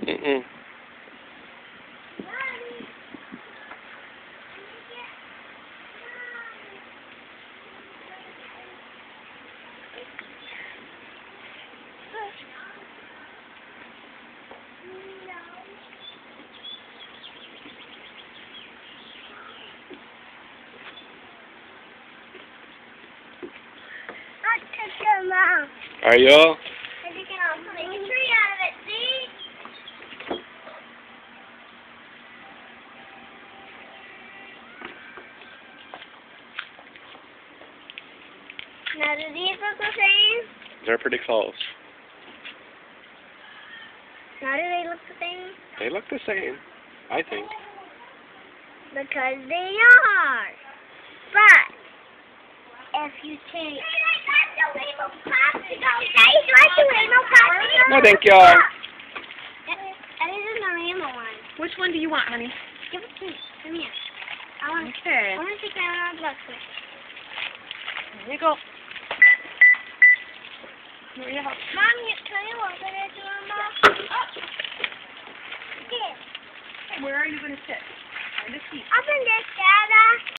Mm-mm. Are y'all? Now, do these look the same? They're pretty close. Now, do they look the same? They look the same, I think. Because they are. But, if you take... No, thank y'all. That is the rainbow one. Which one do you want, honey? Give it to me. Come here. I want Okay. to take that one out of the box. Here you go. Here you go. Mom, can you open it to Mom? Where are you going to sit? Find a seat. Open this, Dada.